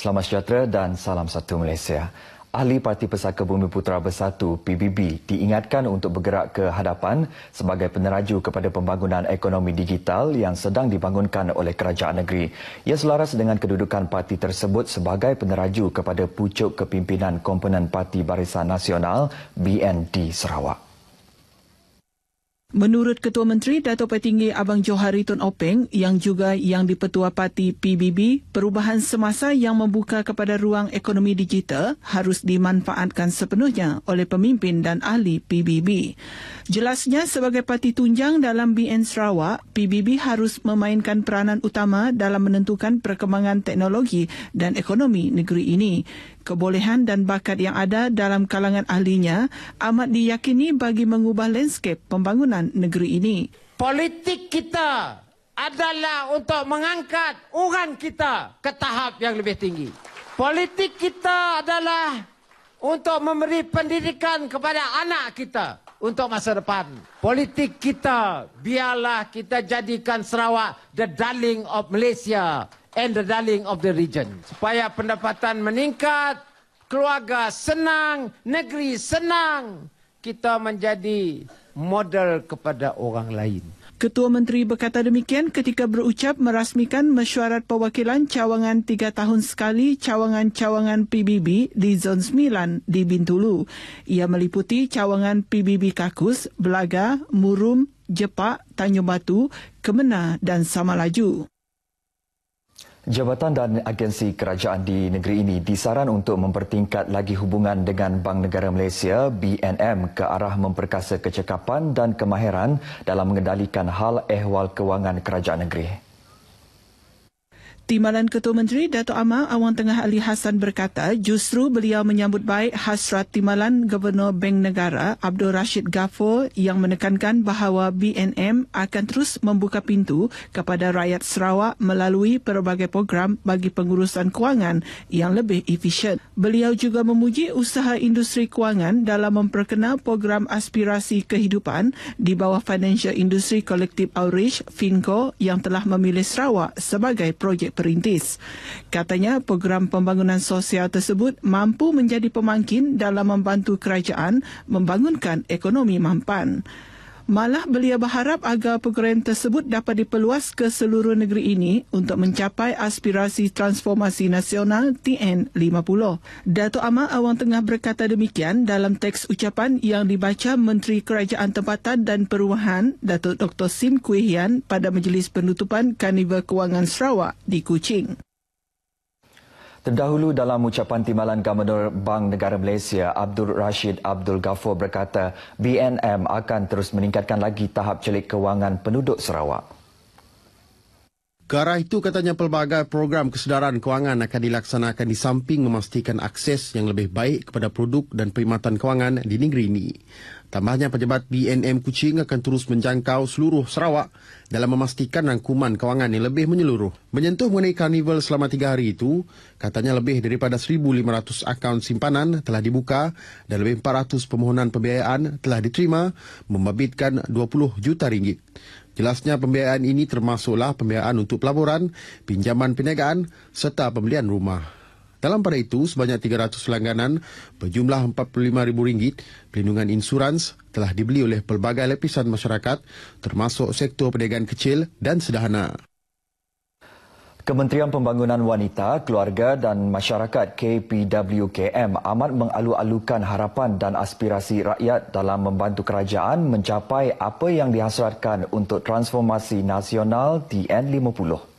Selamat sejahtera dan salam satu Malaysia. Ahli Parti Pesaka Bumi Putera Bersatu PBB diingatkan untuk bergerak ke hadapan sebagai peneraju kepada pembangunan ekonomi digital yang sedang dibangunkan oleh kerajaan negeri. Ia selaras dengan kedudukan parti tersebut sebagai peneraju kepada pucuk kepimpinan komponen Parti Barisan Nasional BN di Sarawak. Menurut Ketua Menteri Dato' Petinggi Abang Johari Tun Openg yang juga yang di-Petua Parti PBB, perubahan semasa yang membuka kepada ruang ekonomi digital harus dimanfaatkan sepenuhnya oleh pemimpin dan ahli PBB. Jelasnya sebagai parti tunjang dalam BN Sarawak, PBB harus memainkan peranan utama dalam menentukan perkembangan teknologi dan ekonomi negeri ini. Kebolehan dan bakat yang ada dalam kalangan ahlinya amat diyakini bagi mengubah lanskap pembangunan negeri ini. Politik kita adalah untuk mengangkat orang kita ke tahap yang lebih tinggi. Politik kita adalah untuk memberi pendidikan kepada anak kita untuk masa depan. Politik kita, biarlah kita jadikan Sarawak the darling of Malaysia and the darling of the region. Supaya pendapatan meningkat, keluarga senang, negeri senang, kita menjadi model kepada orang lain. Ketua Menteri berkata demikian ketika berucap merasmikan mesyuarat perwakilan cawangan 3 tahun sekali cawangan-cawangan PBB di Zon 9 di Bintulu. Ia meliputi cawangan PBB Kakus, Belaga, Murum, Jepak, Tanjung Batu, Kemenah dan Samalaju. Jabatan dan agensi kerajaan di negeri ini disaran untuk mempertingkat lagi hubungan dengan Bank Negara Malaysia BNM ke arah memperkasa kecekapan dan kemahiran dalam mengendalikan hal ehwal kewangan kerajaan negeri. Timbalan Ketua Menteri Dato' Amar Awang Tengah Ali Hassan berkata justru beliau menyambut baik hasrat timbalan Gubernur Bank Negara Abdul Rashid Ghafur yang menekankan bahawa BNM akan terus membuka pintu kepada rakyat Sarawak melalui pelbagai program bagi pengurusan kewangan yang lebih efisien. Beliau juga memuji usaha industri kewangan dalam memperkenal program aspirasi kehidupan di bawah Financial Industry Collective Outreach FINCO yang telah memilih Sarawak sebagai projek perintis. Katanya program pembangunan sosial tersebut mampu menjadi pemangkin dalam membantu kerajaan membangunkan ekonomi mampan. Malah beliau berharap agar program tersebut dapat diperluas ke seluruh negeri ini untuk mencapai aspirasi transformasi nasional TN50. Dato' Amar Awang Tengah berkata demikian dalam teks ucapan yang dibaca Menteri Kerajaan Tempatan dan Perumahan Datuk Dr. Sim Kui Hian pada majlis penutupan Karnival Kewangan Sarawak di Kuching. Terdahulu dalam ucapan timbalan Gubernur Bank Negara Malaysia Abdul Rashid Abdul Ghafur berkata BNM akan terus meningkatkan lagi tahap celik kewangan penduduk Sarawak. Ke arah itu katanya pelbagai program kesedaran kewangan akan dilaksanakan di samping memastikan akses yang lebih baik kepada produk dan perkhidmatan kewangan di negeri ini. Tambahnya, pejabat BNM Kuching akan terus menjangkau seluruh Sarawak dalam memastikan rangkuman kewangan yang lebih menyeluruh. Menyentuh mengenai karnival selama 3 hari itu, katanya lebih daripada 1,500 akaun simpanan telah dibuka dan lebih 400 permohonan pembiayaan telah diterima membabitkan 20 juta ringgit. Jelasnya pembiayaan ini termasuklah pembiayaan untuk pelaburan, pinjaman perniagaan serta pembelian rumah. Dalam pada itu, sebanyak 300 langganan berjumlah RM45,000 pelindungan insurans telah dibeli oleh pelbagai lapisan masyarakat termasuk sektor perniagaan kecil dan sederhana. Kementerian Pembangunan Wanita, Keluarga dan Masyarakat KPWKM amat mengalu-alukan harapan dan aspirasi rakyat dalam membantu kerajaan mencapai apa yang dihasratkan untuk transformasi nasional TN50.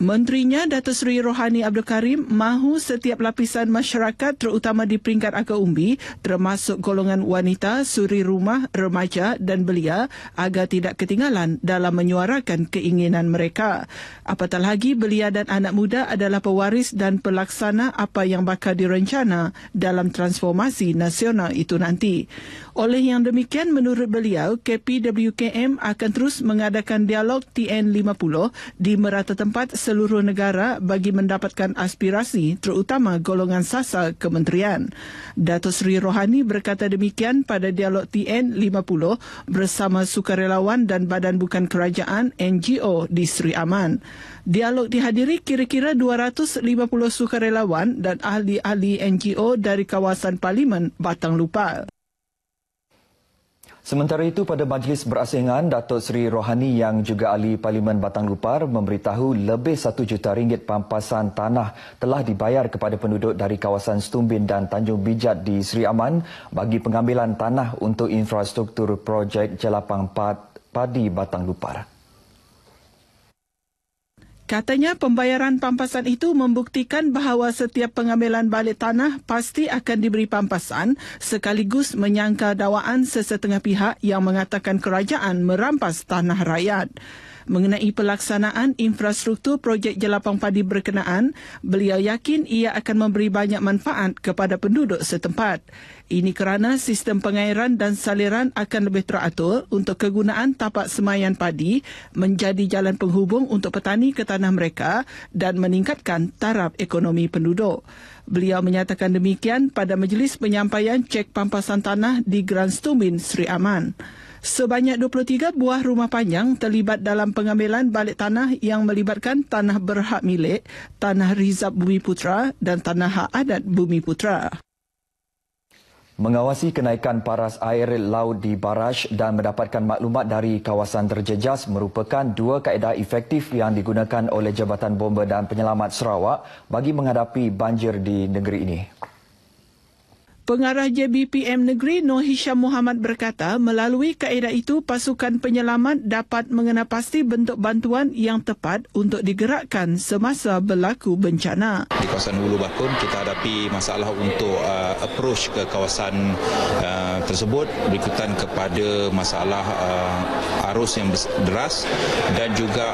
Menterinya Datuk Seri Rohani Abdul Karim mahu setiap lapisan masyarakat terutama di peringkat akar umbi termasuk golongan wanita, suri rumah, remaja dan belia agar tidak ketinggalan dalam menyuarakan keinginan mereka. Apatah lagi belia dan anak muda adalah pewaris dan pelaksana apa yang bakal direncana dalam transformasi nasional itu nanti. Oleh yang demikian, menurut beliau, KPWKM akan terus mengadakan dialog TN50 di merata tempat seluruh negara bagi mendapatkan aspirasi terutama golongan sasar kementerian. Datuk Seri Rohani berkata demikian pada dialog TN50 bersama sukarelawan dan badan bukan kerajaan NGO di Sri Aman. Dialog dihadiri kira-kira 250 sukarelawan dan ahli-ahli NGO dari kawasan Parlimen Batang Lupar. Sementara itu, pada majlis berasingan, Datuk Seri Rohani yang juga ahli Parlimen Batang Lupar memberitahu lebih RM1 juta pampasan tanah telah dibayar kepada penduduk dari kawasan Stumbin dan Tanjung Bijat di Sri Aman bagi pengambilan tanah untuk infrastruktur projek Jelapang Padi Batang Lupar. Katanya pembayaran pampasan itu membuktikan bahawa setiap pengambilan balik tanah pasti akan diberi pampasan sekaligus menyangkal dakwaan sesetengah pihak yang mengatakan kerajaan merampas tanah rakyat. Mengenai pelaksanaan infrastruktur projek Jelapang Padi berkenaan, beliau yakin ia akan memberi banyak manfaat kepada penduduk setempat. Ini kerana sistem pengairan dan saliran akan lebih teratur untuk kegunaan tapak semayan padi menjadi jalan penghubung untuk petani ke tanah mereka dan meningkatkan taraf ekonomi penduduk. Beliau menyatakan demikian pada majlis penyampaian cek pampasan tanah di Grand Stumbin, Sri Aman. Sebanyak 23 buah rumah panjang terlibat dalam pengambilan balik tanah yang melibatkan tanah berhak milik, tanah rizab Bumi Putra dan tanah hak adat Bumi Putra. Mengawasi kenaikan paras air laut di baraj dan mendapatkan maklumat dari kawasan terjejas merupakan dua kaedah efektif yang digunakan oleh Jabatan Bomba dan Penyelamat Sarawak bagi menghadapi banjir di negeri ini. Pengarah JBPM Negeri Noh Hisham Muhammad berkata melalui kaedah itu pasukan penyelamat dapat mengenal pasti bentuk bantuan yang tepat untuk digerakkan semasa berlaku bencana. Di kawasan Hulu Bakun kita hadapi masalah untuk approach ke kawasan tersebut berikutan kepada masalah arus yang deras dan juga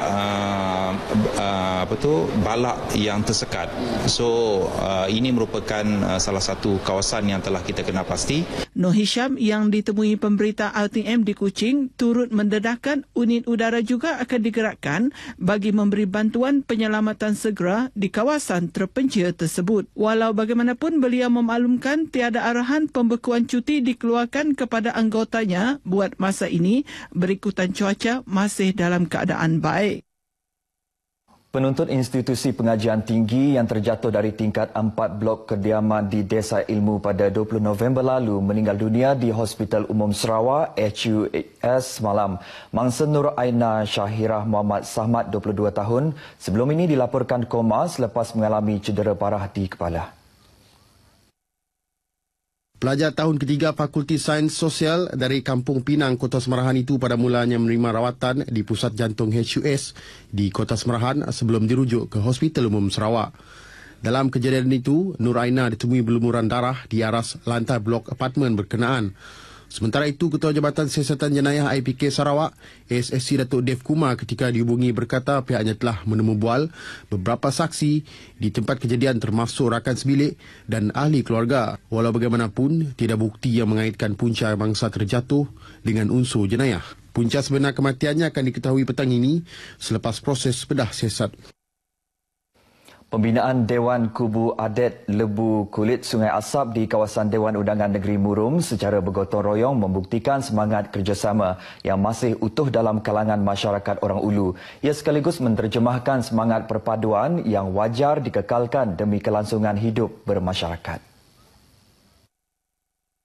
balak yang tersekat. So ini merupakan salah satu kawasan yang telah kita kenal pasti. Noh Hisham yang ditemui pemberita RTM di Kuching turut mendedahkan unit udara juga akan digerakkan bagi memberi bantuan penyelamatan segera di kawasan terpencil tersebut. Walau bagaimanapun beliau memaklumkan tiada arahan pembekuan cuti dikeluarkan kepada anggotanya buat masa ini berikutan cuaca masih dalam keadaan baik. Penuntut institusi pengajian tinggi yang terjatuh dari tingkat 4 blok kediaman di Desa Ilmu pada 20 November lalu meninggal dunia di Hospital Umum Sarawak HUS malam. Mangsa Nur Aina Syahirah Muhammad Sahmat 22 tahun sebelum ini dilaporkan koma selepas mengalami cedera parah di kepala. Pelajar tahun ketiga Fakulti Sains Sosial dari Kampung Pinang, Kota Semarahan itu pada mulanya menerima rawatan di Pusat Jantung HUS di Kota Semarahan sebelum dirujuk ke Hospital Umum Sarawak. Dalam kejadian itu, Nur Aina ditemui berlumuran darah di aras lantai blok apartmen berkenaan. Sementara itu, Ketua Jabatan Siasatan Jenayah IPK Sarawak, ASSC Datuk Dev Kumar ketika dihubungi berkata pihaknya telah menemubual beberapa saksi di tempat kejadian termasuk rakan sebilik dan ahli keluarga. Walau bagaimanapun, tidak bukti yang mengaitkan punca mangsa terjatuh dengan unsur jenayah. Punca sebenar kematiannya akan diketahui petang ini selepas proses bedah siasat. Pembinaan Dewan Kubu Adet Lebu Kulit Sungai Asap di kawasan Dewan Undangan Negeri Murum secara bergotong royong membuktikan semangat kerjasama yang masih utuh dalam kalangan masyarakat orang Ulu. Ia sekaligus menterjemahkan semangat perpaduan yang wajar dikekalkan demi kelangsungan hidup bermasyarakat.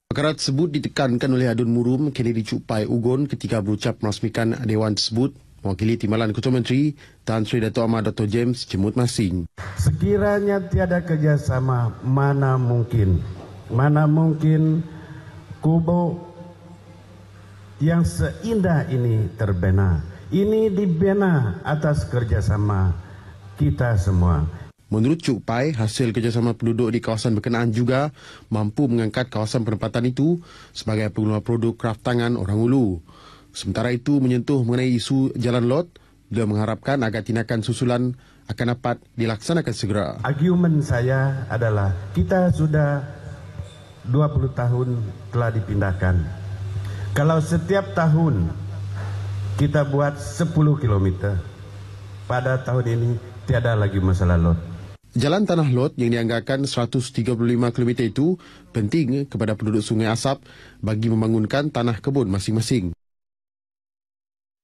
Perkara tersebut ditekankan oleh Adun Murum Kennedy Cupai Ugon ketika berucap merasmikan Dewan tersebut. Mewakili Timbalan Ketua Menteri Tan Sri Dato' Ahmad Dr. James Jemut Masing. Sekiranya tiada kerjasama, mana mungkin kubu yang seindah ini terbina. Ini dibina atas kerjasama kita semua. Menurut Cuk Pai, hasil kerjasama penduduk di kawasan berkenaan juga mampu mengangkat kawasan penempatan itu sebagai pengeluar produk kraft tangan orang Ulu. Sementara itu, menyentuh mengenai isu jalan lot, beliau mengharapkan agar tindakan susulan akan dapat dilaksanakan segera. Argumen saya adalah kita sudah 20 tahun telah dipindahkan. Kalau setiap tahun kita buat 10 km, pada tahun ini tiada lagi masalah lot. Jalan tanah lot yang dianggarkan 135 km itu penting kepada penduduk Sungai Asap bagi membangunkan tanah kebun masing-masing.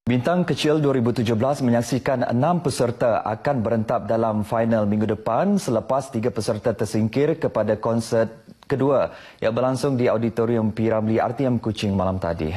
Bintang Kecil 2017 menyaksikan 6 peserta akan berentap dalam final minggu depan selepas 3 peserta tersingkir kepada konsert kedua yang berlangsung di Auditorium P. Ramlee RTM Kuching malam tadi.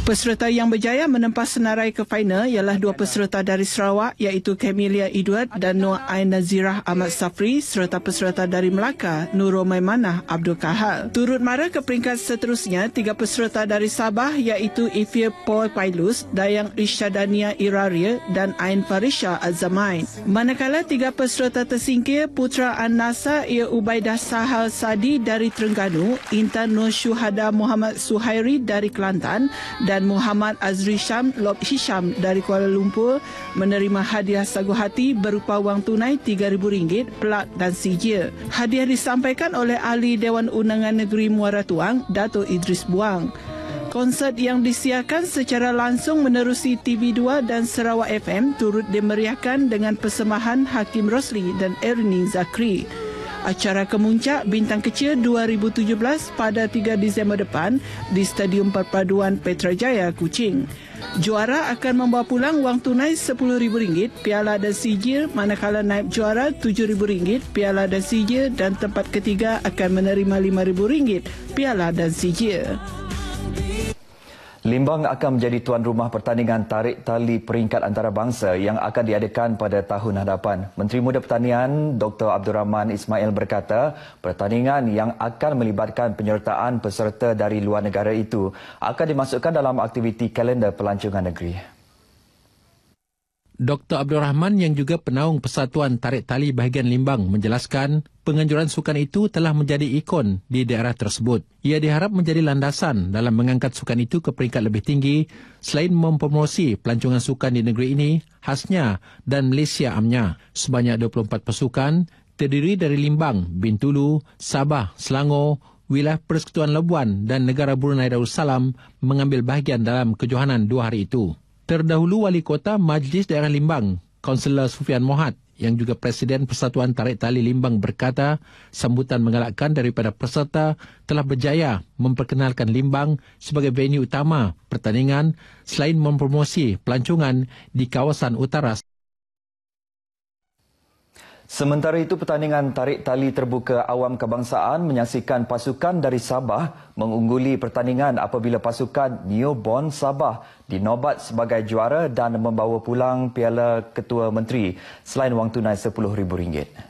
Peserta yang berjaya menempas senarai ke final ialah 2 peserta dari Sarawak iaitu Camelia Edward dan Nur Ain Nazirah Ahmad Safri serta peserta dari Melaka Nurul Maimanah Abdul Kahal. Turut mara ke peringkat seterusnya 3 peserta dari Sabah iaitu Ifia Paul Pailus, Dayang Irsyadania Iraria dan Ain Farisha Azamain. Manakala 3 peserta tersingkir, Putra An-Nasa ia Ubaidah Sahal Sadi dari Terengganu, Intan Nur Syuhada Muhammad Suhairi dari Kelantan dan Muhammad Azri Syam Lob Hisham dari Kuala Lumpur menerima hadiah sagu hati berupa wang tunai RM3,000, pelak dan sijil. Hadiah disampaikan oleh Ahli Dewan Undangan Negeri Muara Tuang, Dato' Idris Buang. Konsert yang disiarkan secara langsung menerusi TV2 dan Sarawak FM turut dimeriahkan dengan persembahan Hakim Rosli dan Ernie Zakri. Acara kemuncak Bintang Kecil 2017 pada 3 Disember depan di Stadium Perpaduan Petrajaya, Kuching. Juara akan membawa pulang wang tunai RM10,000, piala dan sijil, manakala naib juara RM7,000, piala dan sijil dan tempat ketiga akan menerima RM5,000, piala dan sijil. Limbang akan menjadi tuan rumah pertandingan tarik tali peringkat antarabangsa yang akan diadakan pada tahun hadapan. Menteri Muda Pertanian Dr. Abdul Rahman Ismail berkata, pertandingan yang akan melibatkan penyertaan peserta dari luar negara itu akan dimasukkan dalam aktiviti kalender pelancongan negeri. Dr. Abdul Rahman yang juga penaung Persatuan Tarik Tali Bahagian Limbang menjelaskan penganjuran sukan itu telah menjadi ikon di daerah tersebut. Ia diharap menjadi landasan dalam mengangkat sukan itu ke peringkat lebih tinggi selain mempromosi pelancongan sukan di negeri ini, khasnya dan Malaysia amnya. Sebanyak 24 pasukan terdiri dari Limbang, Bintulu, Sabah, Selangor, wilayah Persekutuan Labuan dan negara Brunei Darussalam mengambil bahagian dalam kejohanan 2 hari itu. Terdahulu Wali Kota Majlis Daerah Limbang, Kaunselor Sufian Mohat yang juga Presiden Persatuan Tarik Tali Limbang berkata sambutan menggalakkan daripada peserta telah berjaya memperkenalkan Limbang sebagai venue utama pertandingan selain mempromosi pelancongan di kawasan utara. Sementara itu, pertandingan tarik tali terbuka awam kebangsaan menyaksikan pasukan dari Sabah mengungguli pertandingan apabila pasukan Newborn Sabah dinobat sebagai juara dan membawa pulang piala Ketua Menteri selain wang tunai RM10,000.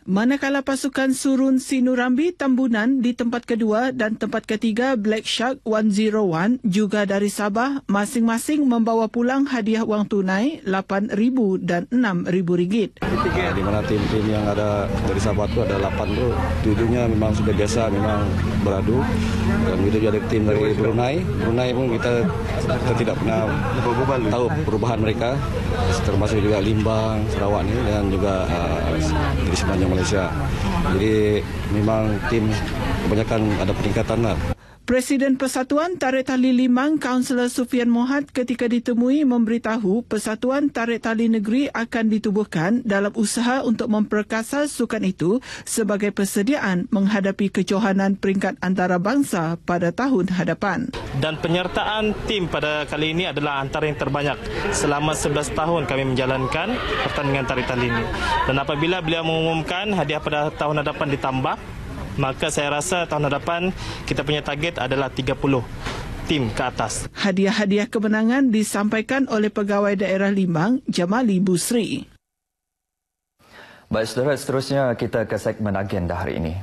Manakala pasukan Surun Sinurambi Tambunan di tempat kedua dan tempat ketiga Black Shark 101 juga dari Sabah masing-masing membawa pulang hadiah wang tunai RM8,000 dan RM6,000. Di mana tim-tim yang ada dari Sabah itu ada 8 tu. 7-nya memang sudah biasa memang beradu. Dan begitu ada tim dari Brunei. Brunei pun kita tidak pernah tahu perubahan mereka. Termasuk juga Limbang, Sarawak ni dan juga dari sepanjang Malaysia. Jadi memang tim kebanyakan ada peningkatan lah. Presiden Persatuan Tarik Tali Limbang, Kaunselor Sufian Mohat ketika ditemui memberitahu Persatuan Tarik Tali Negeri akan ditubuhkan dalam usaha untuk memperkasa sukan itu sebagai persediaan menghadapi kejohanan peringkat antarabangsa pada tahun hadapan. Dan penyertaan tim pada kali ini adalah antara yang terbanyak. Selama 11 tahun kami menjalankan pertandingan tarik tali ini. Dan apabila beliau mengumumkan hadiah pada tahun hadapan ditambah, maka saya rasa tahun hadapan kita punya target adalah 30 tim ke atas. Hadiah-hadiah kemenangan disampaikan oleh Pegawai Daerah Limbang, Jamali Busri. Baik, saudara, seterusnya kita ke segmen agenda hari ini.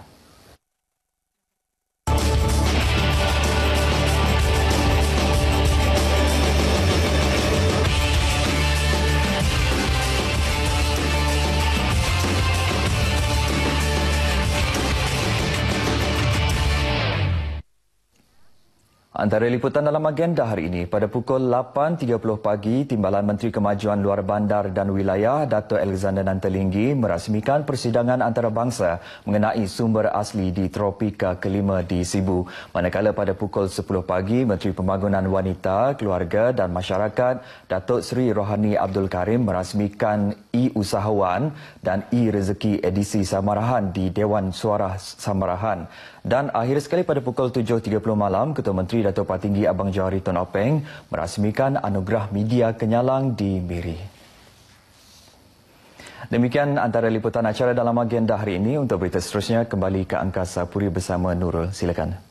Antara liputan dalam agenda hari ini, pada pukul 8.30 pagi, Timbalan Menteri Kemajuan Luar Bandar dan Wilayah Dato' Alexander Nantalinggi merasmikan persidangan antarabangsa mengenai sumber asli di Tropika Kelima di Sibu. Manakala pada pukul 10 pagi, Menteri Pembangunan Wanita, Keluarga dan Masyarakat Datuk Seri Rohani Abdul Karim merasmikan e-Usahawan dan e-Rezeki edisi Samarahan di Dewan Suara Samarahan. Dan akhir sekali pada pukul 7.30 malam, Ketua Menteri Dato' Patinggi Abang Johari Tun Openg merasmikan Anugerah Media Kenyalang di Miri. Demikian antara liputan acara dalam agenda hari ini. Untuk berita seterusnya, kembali ke Angkasa Puri bersama Nurul. Silakan.